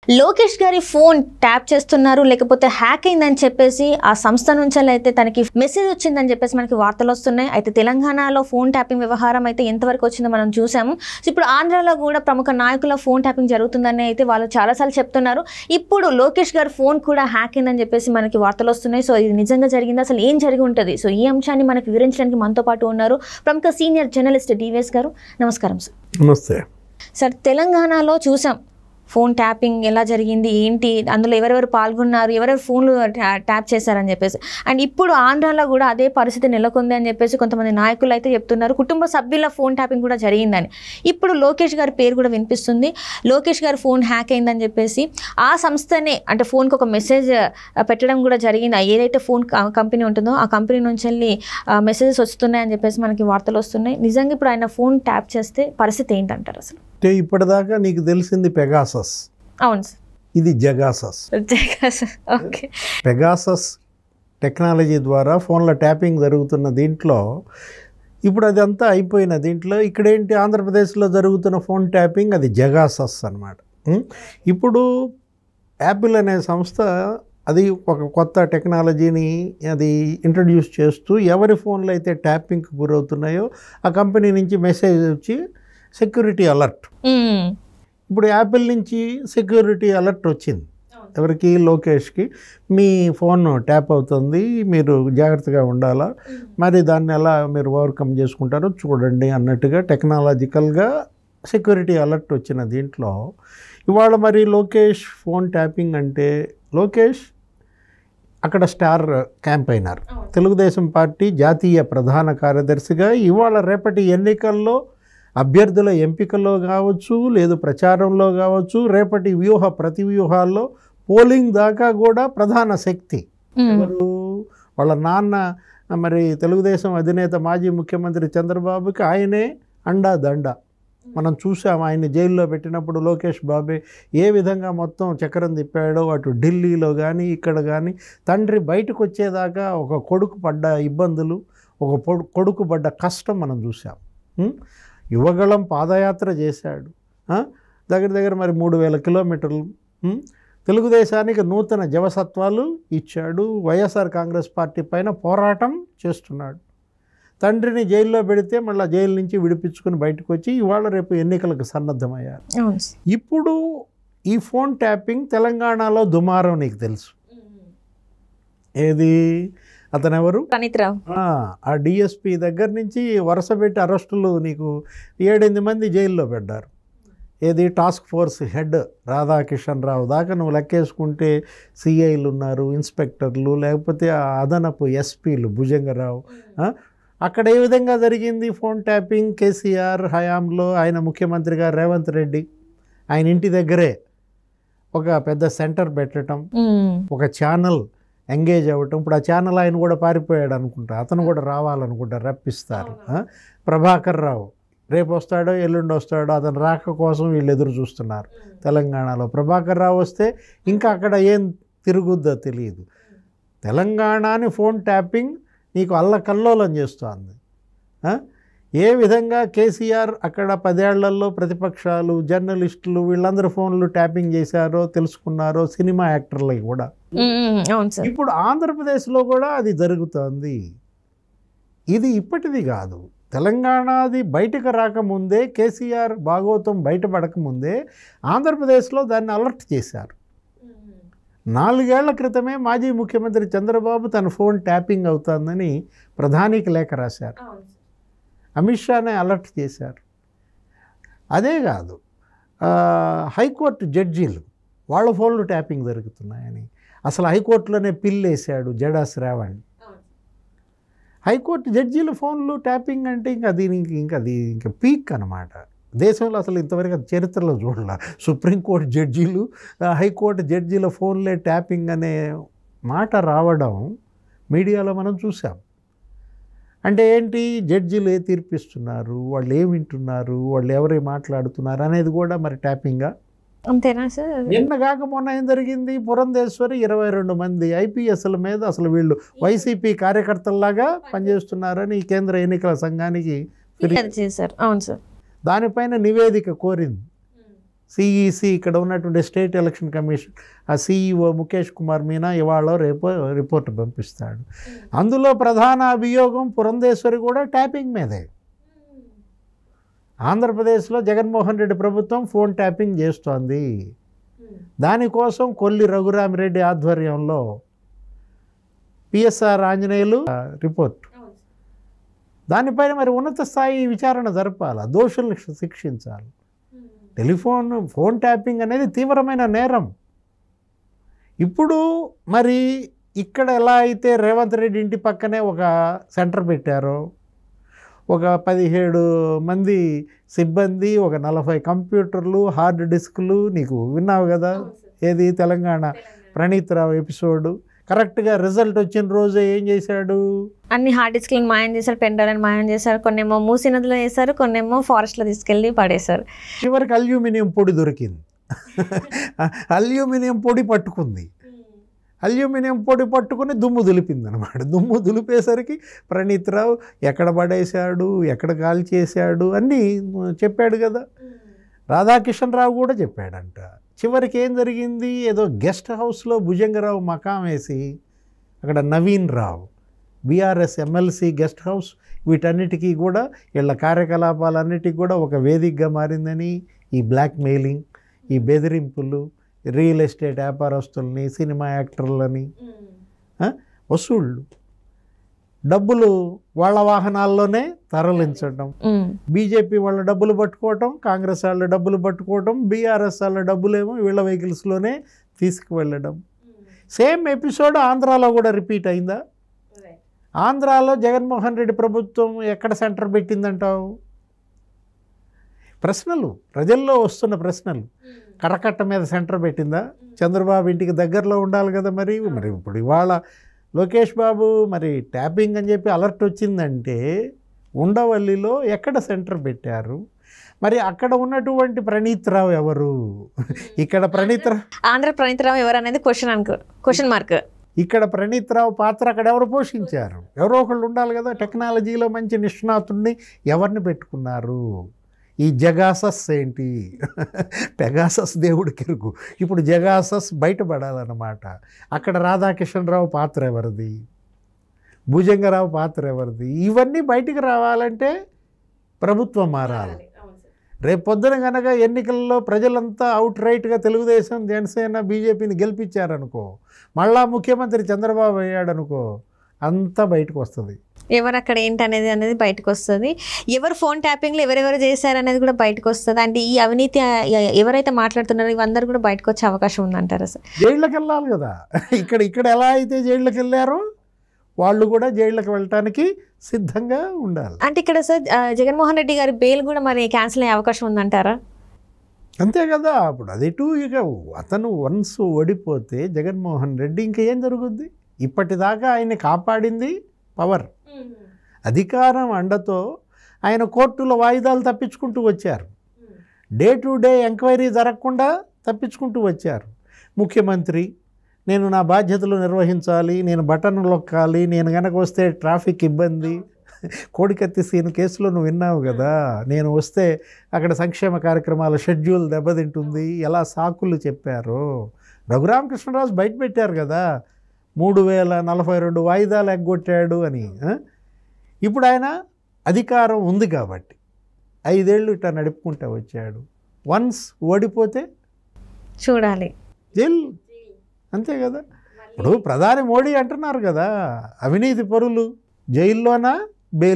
లోకేష్ గారి phone tap చేస్తున్నారు లేకపోతే హ్యాక్ అయిందని చెప్పేసి ఆ సంస్థ నుంచి అయితే తనకి మెసేజ్ వచ్చిందని చెప్పేసి మనకి వార్తలు వస్తున్నాయి. అయితే తెలంగాణలో ఫోన్ ట్యాపింగ్ వ్యవహారం అయితే ఎంతవరకు వచ్చిందో మనం చూసాము. ఇప్పుడు ఆంధ్రాలో కూడా ప్రముఖ నాయకుల ఫోన్ ట్యాపింగ్ జరుగుతుందని అయితే వాళ్ళు చాలాసార్లు చెప్తున్నారు. ఇప్పుడు లోకేష్ గారి ఫోన్ కూడా హ్యాక్ అయిందని చెప్పేసి మనకి వార్తలు వస్తున్నాయి. సో ఇది నిజంగా జరిగింది, అసలు ఏం జరిగి ఉంటుంది? సో ఈ అంశాన్ని మనకి వివరించడానికి మనతో పాటు ఉన్నారు ప్రముఖ సీనియర్ జర్నలిస్ట్ డివిఎస్ గారు. నమస్కారం సార్. నమస్తే సార్. తెలంగాణలో చూసాం ఫోన్ ట్యాపింగ్ ఎలా జరిగింది, ఏంటి, అందులో ఎవరెవరు పాల్గొన్నారు, ఎవరెవరు ఫోన్లు ట్యాప్ చేశారని చెప్పేసి. అండ్ ఇప్పుడు ఆంధ్రాలో కూడా అదే పరిస్థితి నెలకొంది అని చెప్పేసి కొంతమంది నాయకులు అయితే చెప్తున్నారు. కుటుంబ సభ్యుల ఫోన్ ట్యాపింగ్ కూడా జరిగిందని. ఇప్పుడు లోకేష్ గారి పేరు కూడా వినిపిస్తుంది. లోకేష్ గారి ఫోన్ హ్యాక్ అయిందని చెప్పేసి ఆ సంస్థనే అంటే ఫోన్కి ఒక మెసేజ్ పెట్టడం కూడా జరిగింది. ఏదైతే ఫోన్ కంపెనీ ఉంటుందో ఆ కంపెనీ నుంచి వెళ్ళి మెసేజెస్ వస్తున్నాయని చెప్పేసి మనకి వార్తలు వస్తున్నాయి. నిజంగా ఇప్పుడు ఆయన ఫోన్ ట్యాప్ చేస్తే పరిస్థితి ఏంటంటారు అసలు? అంటే ఇప్పటిదాకా నీకు తెలిసింది పెగాసస్. అవును సార్. ఇది జగాసస్. ఓకే. పెగాసస్ టెక్నాలజీ ద్వారా ఫోన్ల ట్యాపింగ్ జరుగుతున్న దీంట్లో ఇప్పుడు అదంతా అయిపోయిన దీంట్లో ఇక్కడేంటి ఆంధ్రప్రదేశ్లో జరుగుతున్న ఫోన్ ట్యాపింగ్ అది జగాసస్ అన్నమాట. ఇప్పుడు యాపిల్ అనే సంస్థ అది ఒక కొత్త టెక్నాలజీని అది ఇంట్రడ్యూస్ చేస్తూ ఎవరి ఫోన్లు అయితే ట్యాపింగ్కి గురవుతున్నాయో ఆ కంపెనీ నుంచి మెసేజ్ వచ్చి సెక్యూరిటీ అలర్ట్. ఇప్పుడు యాపిల్ నుంచి సెక్యూరిటీ అలర్ట్ వచ్చింది ఎవరికి? లోకేష్కి. మీ ఫోన్ ట్యాప్ అవుతుంది, మీరు జాగ్రత్తగా ఉండాలా, మరి దాన్ని ఎలా మీరు ఓవర్కమ్ చేసుకుంటారో చూడండి అన్నట్టుగా టెక్నాలజికల్గా సెక్యూరిటీ అలర్ట్ వచ్చిన దీంట్లో ఇవాళ మరి లోకేష్ ఫోన్ ట్యాపింగ్ అంటే లోకేష్ అక్కడ స్టార్ క్యాంపెయినర్, తెలుగుదేశం పార్టీ జాతీయ ప్రధాన కార్యదర్శిగా ఇవాళ రేపటి ఎన్నికల్లో అభ్యర్థుల ఎంపికలో కావచ్చు, లేదు ప్రచారంలో కావచ్చు, రేపటి ప్రతి వ్యూహాల్లో పోలింగ్ దాకా కూడా ప్రధాన శక్తి ఎవరు? వాళ్ళ నాన్న మరి తెలుగుదేశం అధినేత మాజీ ముఖ్యమంత్రి చంద్రబాబుకి ఆయనే అండా దండ. మనం చూసాం ఆయన జైల్లో పెట్టినప్పుడు లోకేష్ బాబే ఏ విధంగా మొత్తం చక్రం తిప్పాడో అటు ఢిల్లీలో కానీ ఇక్కడ కానీ. తండ్రి బయటకు వచ్చేదాకా ఒక కొడుకు పడ్డ ఇబ్బందులు, ఒక కొడుకు పడ్డ కష్టం మనం చూసాం. యువగళం పాదయాత్ర చేశాడు, దగ్గర దగ్గర మరి 3000 కిలోమీటర్లు. తెలుగుదేశానికి నూతన జవసత్వాలు ఇచ్చాడు. వైఎస్ఆర్ కాంగ్రెస్ పార్టీ పైన పోరాటం చేస్తున్నాడు. తండ్రిని జైల్లో పెడితే మళ్ళీ జైలు నుంచి విడిపించుకుని బయటకు వచ్చి ఇవాళ రేపు ఎన్నికలకు సన్నద్ధమయ్యారు. ఇప్పుడు ఈ ఫోన్ ట్యాపింగ్ తెలంగాణలో దుమారం నీకు తెలుసు. ఏది? అతనెవరు? ఆ డిఎస్పి దగ్గర నుంచి వరుస పెట్టి అరెస్టులు నీకు 7-8 మంది జైల్లో పెట్టారు. ఏది? టాస్క్ ఫోర్స్ హెడ్ రాధాకిషన్ రావు దాకా నువ్వు లెక్కేసుకుంటే సిఐలు ఉన్నారు, ఇన్స్పెక్టర్లు, లేకపోతే అదనపు ఎస్పీలు భుజంగరావు. అక్కడ ఏ విధంగా జరిగింది ఫోన్ ట్యాపింగ్? కేసీఆర్ హయాంలో ఆయన ముఖ్యమంత్రిగా రేవంత్ రెడ్డి ఆయన ఇంటి దగ్గరే ఒక పెద్ద సెంటర్ పెట్టడం, ఒక ఛానల్ ఎంగేజ్ అవ్వటం. ఇప్పుడు ఆ ఛానల్ ఆయన కూడా పారిపోయాడు అనుకుంటా, అతను కూడా రావాలనుకుంటా, రప్పిస్తారు. ప్రభాకర్ రావు రేపు వస్తాడో ఎల్లుండి వస్తాడో, అతను రాక కోసం వీళ్ళు ఎదురు చూస్తున్నారు తెలంగాణలో. ప్రభాకర్ రావు వస్తే ఇంకా అక్కడ ఏం తిరుగుద్దో తెలియదు. తెలంగాణని ఫోన్ ట్యాపింగ్ నీకు అల్లకల్లోలం చేస్తోంది. ఏ విధంగా కేసీఆర్ అక్కడ 10 ఏళ్లలో ప్రతిపక్షాలు, జర్నలిస్టులు వీళ్ళందరూ ఫోన్లు ట్యాపింగ్ చేశారో తెలుసుకున్నారో, సినిమా యాక్టర్లకి కూడా. ఇప్పుడు ఆంధ్రప్రదేశ్లో కూడా అది జరుగుతోంది. ఇది ఇప్పటిది కాదు. తెలంగాణది బయటకు రాకముందే, కేసీఆర్ భాగోతం బయటపడకముందే ఆంధ్రప్రదేశ్లో దాన్ని అలర్ట్ చేశారు. 4 ఏళ్ల క్రితమే మాజీ ముఖ్యమంత్రి చంద్రబాబు తన ఫోన్ ట్యాపింగ్ అవుతుందని ప్రధానికి లేఖ రాశారు. అమిత్ షానే అలర్ట్ చేశారు. అదే కాదు, హైకోర్టు జడ్జీలు వాళ్ళ ఫోన్లు ట్యాపింగ్ జరుగుతున్నాయని అసలు హైకోర్టులోనే పిల్లేశాడు జడా శ్రావణ్. హైకోర్టు జడ్జీల ఫోన్లు ట్యాపింగ్ అంటే ఇంకా పీక్ అన్నమాట. దేశంలో అసలు ఇంతవరకు చరిత్రలో చూడాల. సుప్రీంకోర్టు జడ్జీలు, హైకోర్టు జడ్జీల ఫోన్లే ట్యాపింగ్ అనే మాట రావడం మీడియాలో మనం చూసాం. అంటే ఏంటి? జడ్జీలు ఏ తీర్పిస్తున్నారు, వాళ్ళు ఏం వింటున్నారు, వాళ్ళు ఎవరే మాట్లాడుతున్నారు అనేది కూడా మరి ట్యాపింగా? అంతేనా సార్? నిన్న కాక మొన్న ఏం జరిగింది? పురంధేశ్వరి 22 మంది ఐపీఎస్ల మీద అసలు వీళ్ళు వైసీపీ కార్యకర్తల్లాగా పనిచేస్తున్నారని కేంద్ర ఎన్నికల సంఘానికి ఫిర్యాదు చేశారు. అవును సార్. దానిపైన నివేదిక కోరింది. సిఈసి ఇక్కడ ఉన్నటువంటి స్టేట్ ఎలక్షన్ కమిషన్ ఆ సిఈఓ ముఖేష్ కుమార్ మీనా ఇవాళ రేపో రిపోర్ట్ పంపిస్తాడు. అందులో ప్రధాన అభియోగం పురంధేశ్వరి కూడా ట్యాపింగ్ మీదే. ఆంధ్రప్రదేశ్లో జగన్మోహన్ రెడ్డి ప్రభుత్వం ఫోన్ ట్యాపింగ్ చేస్తోంది. దానికోసం కొల్లి రఘురామిరెడ్డి ఆధ్వర్యంలో పిఎస్ఆర్ ఆంజనేయులు రిపోర్ట్, దానిపైన మరి ఉన్నత స్థాయి విచారణ జరపాలి, దోషులను శిక్షించాలి. ఫోన్ ట్యాపింగ్ అనేది తీవ్రమైన నేరం. ఇప్పుడు మరి ఇక్కడ ఎలా అయితే రేవంత్ రెడ్డి ఇంటి పక్కనే ఒక సెంటర్ పెట్టారో, ఒక 17 మంది సిబ్బంది, ఒక 40 కంప్యూటర్లు, హార్డ్ డిస్కులు, నీకు విన్నావు కదా ఏది తెలంగాణ ప్రణీత్ రావు ఎపిసోడు, కరెక్ట్గా రిజల్ట్ వచ్చిన రోజే ఏం చేశాడు, అన్ని హార్డ్ డిస్క్లను మాయం చేశారు, పెండలను మాయం చేశారు, కొన్నేమో మూసీ నదిలో వేశారు, కొన్నేమో ఫారెస్ట్లో తీసుకెళ్ళి పడేశారు. చివరికి అల్యూమినియం పొడి దొరికింది. అల్యూమినియం పొడి పట్టుకుంది. అల్యూమినియం పొడి పట్టుకుని దుమ్ము దులిపింది అనమాట. దుమ్ము దులిపేసరికి ప్రణీత్ రావు ఎక్కడ పడేశాడు, ఎక్కడ కాల్ చేశాడు అన్నీ చెప్పాడు కదా. రాధాకిషన్ రావు కూడా చెప్పాడంట. చివరికి ఏం జరిగింది, ఏదో గెస్ట్ హౌస్లో భుజంగరావు మకాం వేసి అక్కడ నవీన్ రావు బీఆర్ఎస్ ఎమ్మెల్సీ గెస్ట్ హౌస్, వీటన్నిటికీ కూడా వీళ్ళ కార్యకలాపాలన్నిటికీ కూడా ఒక వేదికగా మారిందని, ఈ బ్లాక్ మెయిలింగ్, ఈ బెదిరింపులు, రియల్ ఎస్టేట్ వ్యాపారస్తుల్ని, సినిమా యాక్టర్లని వసూళ్ళు, డబ్బులు వాళ్ళ వాహనాల్లోనే తరలించడం, బీజేపీ వాళ్ళ డబ్బులు పట్టుకోవటం, కాంగ్రెస్ వాళ్ళ డబ్బులు పట్టుకోవటం, బీఆర్ఎస్ వాళ్ళ డబ్బులేమో వీళ్ళ వెహికల్స్లోనే తీసుకువెళ్ళడం. సేమ్ ఎపిసోడ్ ఆంధ్రాలో కూడా రిపీట్ అయిందా? ఆంధ్రాలో జగన్మోహన్ రెడ్డి ప్రభుత్వం ఎక్కడ సెంటర్ పెట్టిందంటావు? ప్రశ్నలు, ప్రజల్లో వస్తున్న ప్రశ్నలు. కరకట్ట మీద సెంటర్ పెట్టిందా? చంద్రబాబు ఇంటికి దగ్గరలో ఉండాలి కదా. మరి ఇప్పుడు ఇవాళ లోకేష్ బాబు మరి ట్యాపింగ్ అని చెప్పి అలర్ట్ వచ్చిందంటే ఉండవల్లిలో ఎక్కడ సెంటర్ పెట్టారు? మరి అక్కడ ఉన్నటువంటి ప్రణీత్ రావు ఎవరు? ఇక్కడ ఆంధ్ర ప్రణీత్ రావు ఎవరు అనేది క్వశ్చన్ మార్క్. ఇక్కడ ప్రణీత్ రావు పాత్ర అక్కడ ఎవరు పోషించారు? ఎవరో ఒకళ్ళు ఉండాలి కదా. టెక్నాలజీలో మంచి నిష్ణాతుడిని ఎవరిని పెట్టుకున్నారు? ఈ జగాసస్ ఏంటి? పెగాసస్ దేవుడికి ఎరుగు. ఇప్పుడు జగాసస్ బయటపడాలన్నమాట. అక్కడ రాధాకిషన్ రావు పాత్ర ఎవరిది? భుజంగరావు పాత్ర ఎవరిది? ఇవన్నీ బయటికి రావాలంటే ప్రభుత్వం మారాలి. రేపు పొద్దున కనుక ఎన్నికల్లో ప్రజలంతా అవుట్ రైట్గా తెలుగుదేశం, జనసేన, బీజేపీని గెలిపించారనుకో, మళ్ళా ముఖ్యమంత్రి చంద్రబాబు అయ్యాడనుకో, అంతా బయటకు వస్తుంది. ఎవరు అక్కడ ఏంటి అనేది బయటకు వస్తుంది. ఎవరు ఫోన్ ట్యాపింగ్లో ఎవరెవరు చేశారనేది కూడా బయటకు వస్తుంది. అంటే ఈ అవినీతి ఎవరైతే మాట్లాడుతున్నారో ఇవందరూ కూడా బయటకు వచ్చే అవకాశం ఉందంటారా సార్? జైళ్ళకి వెళ్ళాలి కదా. ఇక్కడ ఎలా అయితే జైళ్ళకి వెళ్ళారో వాళ్ళు కూడా జైళ్ళకి వెళ్ళటానికి సిద్ధంగా ఉండాలి. అంటే ఇక్కడ సార్ జగన్మోహన్ రెడ్డి గారి బెయిల్ కూడా మరి క్యాన్సిల్ అయ్యే అవకాశం ఉందంటారా? అంతే కదా. అప్పుడు అది ఇక అతను వన్స్ ఓడిపోతే జగన్మోహన్ రెడ్డి ఇంకా ఏం జరుగుద్ది? ఇప్పటిదాకా ఆయన్ని కాపాడింది పవర్, అధికారం అండతో ఆయన కోర్టుల వాయిదాలు తప్పించుకుంటూ వచ్చారు. డే టు డే ఎంక్వైరీ జరగకుండా తప్పించుకుంటూ వచ్చారు. ముఖ్యమంత్రి నేను నా బాధ్యతలు నిర్వహించాలి, నేను బటన్ నొక్కాలి, నేను కనుక వస్తే ట్రాఫిక్ ఇబ్బంది, కోడికత్తి సీన్ కేసులో నువ్వు విన్నావు కదా, నేను వస్తే అక్కడ సంక్షేమ కార్యక్రమాల షెడ్యూల్ దెబ్బతింటుంది, ఎలా సాకులు చెప్పారో. రఘురామకృష్ణరాజు బయట పెట్టారు కదా 3042 వాయిదాలు ఎగ్గొట్టాడు అని. ఇప్పుడు ఆయన అధికారం ఉంది కాబట్టి 5 ఏళ్ళు ఇట్లా నడుపుకుంటూ వచ్చాడు. వన్స్ ఓడిపోతే చూడాలి జైలు, అంతే కదా. ఇప్పుడు ప్రధాని మోడీ అంటున్నారు కదా, అవినీతి పరులు జైల్లోనా బెయిల్